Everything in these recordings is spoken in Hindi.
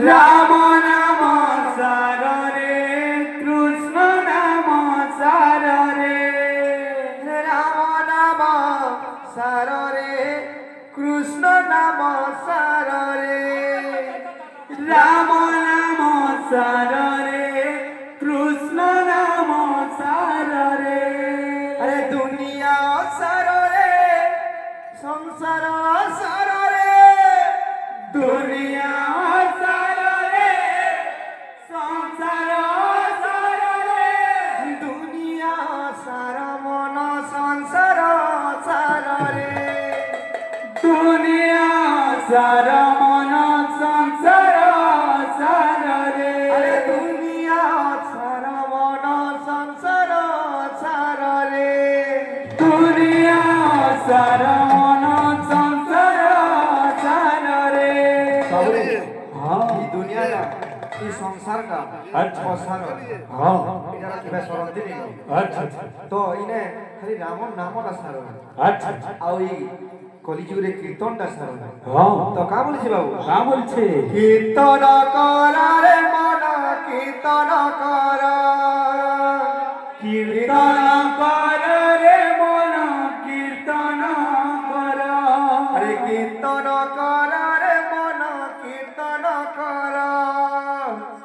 राम नाम सार रे कृष्ण नाम सार रे राम नाम सार रे कृष्ण नाम सार रे राम नाम सार रे कृष्ण नाम सार रे अरे दुनिया सार रे संसार सार रे दुनिया सार रे संसार सार रे दुनिया सार मन संसार सार रे दुनिया सार मन संसार सार रे अरे दुनिया सार मन संसार सार रे दुनिया सार मन संसार सार रे हाँ ई दुनिया का ई संसार का अच्छा। असार हाँ इधर किबे सरंती नहीं अच्छा तो इने खाली राम नाम का सार अच्छा आउ ई कलिजुग रे कीर्तन टा सार हाँ तो का बोलছি बाबू का बोलছে कीर्तन कर रे मन कीर्तन कर कीर्तन कर रे मन कीर्तन कर अरे कीर्तन कर रे मन कीर्तन कर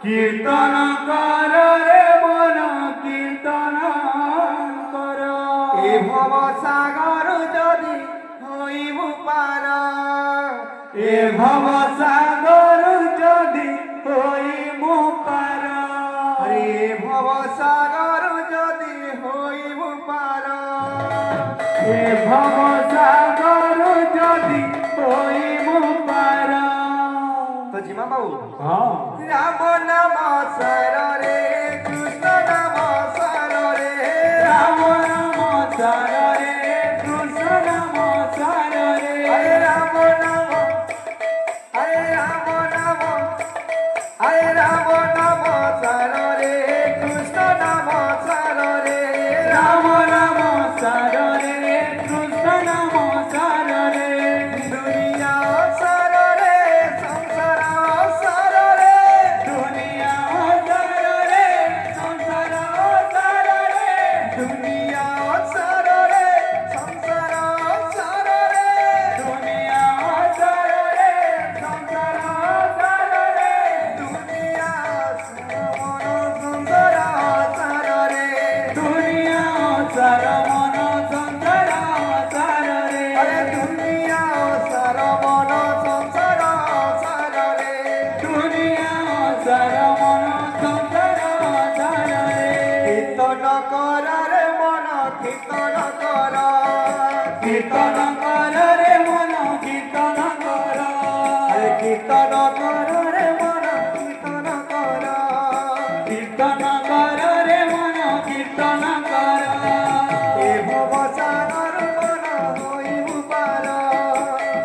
कीर्तन कर रे मन कीर्तन कर ए भव सागर जदि হইবু পার ए भव सागर जदि হইমু পার আরে ভব সাগর যদি হইবু পার ए भव सागर जदि হইমু পার তো জিমা বাবু हाँ রাম নাম সার রে কৃষ্ণ নাম সার রে राम नाम सार रे कृष्ण नाम सार रे আরে রাম নাম আরে রাম নাম আরে রাম নাম সার রে কৃষ্ণ নাম সার রে राम नाम सार रे कृष्ण नाम सार रे দুনিয়া সার রে সংসার সার রে दुनिया सार रे संसार सार रे दुनिया सार रे संसार सार रे दुनिया सार रे संसार सार रे दुनिया सार मन संसार सार रे दुनिया सार मन संसार सार रे अरे दुनिया सार मन संसार सार रे दुनिया सार मन संसार सार रे कीर्तन कर रे मन कीर्तन कर कीर्तन कर रे मन कीर्तन कर अरे कीर्तन कर रे मन कीर्तन कर कीर्तन कर रे मन कीर्तन कर ए भव सागर मन होइबु पार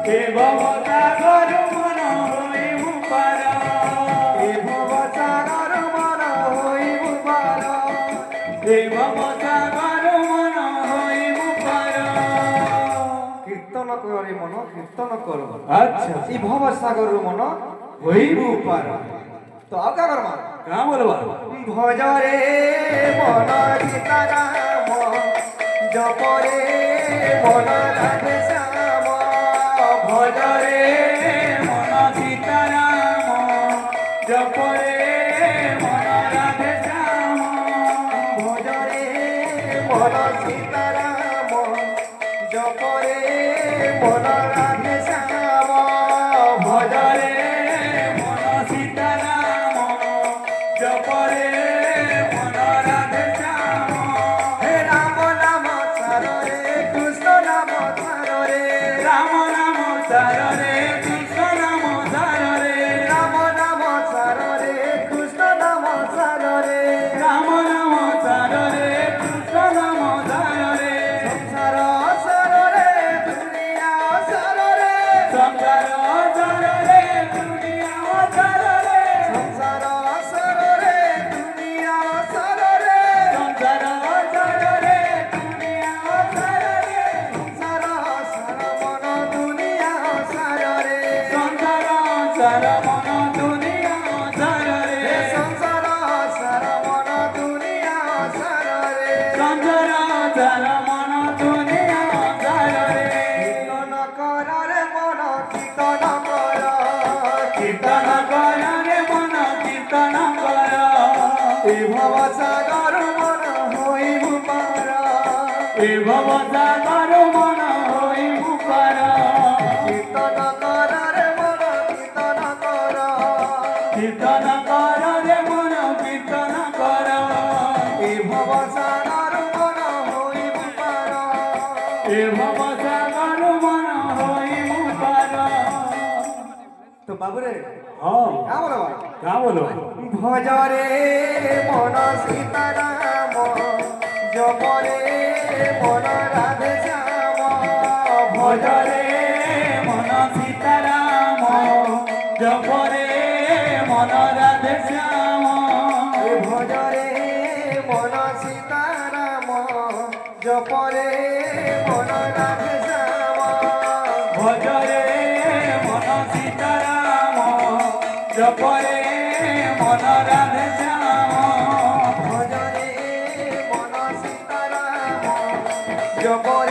हे भव सागर मन होइबु पार ए भव सागर मन होइबु पार हे भव सागर मन होइबु पार कीर्तन करे मन कीर्तन कर अच्छा ई भव सागर मन होइबु पार तो अब क्या करमा का बोलबा भज रे मन सीताराम जप रे मन राधे श्याम भज रे मन सीताराम जप रे मन राधे श्याम भज रे मन सीताराम जप रे मन राधे श्याम भज रे मन सीताराम जप रे मन राधे श्याम हे राम नाम सार रे कृष्ण नाम सार रे राम नाम सार रे कृष्ण नाम सार रे राम नाम सार रे ସଂସାର ମନ ଦୁନିଆ ସାରରେ ସଂସାର ସାର ମନ ଦୁନିଆ ସାରରେ ସଂସାର ସାର ମନ ଦୁନିଆ ସାରରେ କୀର୍ତ୍ତନ କର ରେ ମନ କୀର୍ତ୍ତନ କର କୀର୍ତ୍ତନ କର ରେ ମନ କୀର୍ତ୍ତନ କର ଏ ଭବ ସାଗର ମନ ହୋଇବୁ ପାର ଏ ଭବ ସାଗର ମନ ହୋଇବୁ ପାର କୀର୍ତ୍ତନ କର ରେ ମନ କୀର୍ତ୍ତନ କର কীর্তন কর রে মন কীর্তন কর এ ভব সাগর মন হইবু পার এ ভব সাগর মন হইবু পার তো বাবুরে হ্যাঁ কেমন কা বলো ভজরে মন সীতারাম জপরে মন রাধে শ্যাম ভজরে মন সীতারাম জপরে মন রাধে শ্যাম ভজরে মন সীতারাম জপরে মন রাধে শ্যাম ভজরে মন সীতারাম জপরে মন রাধে শ্যাম ভজরে মন সীতারাম জপরে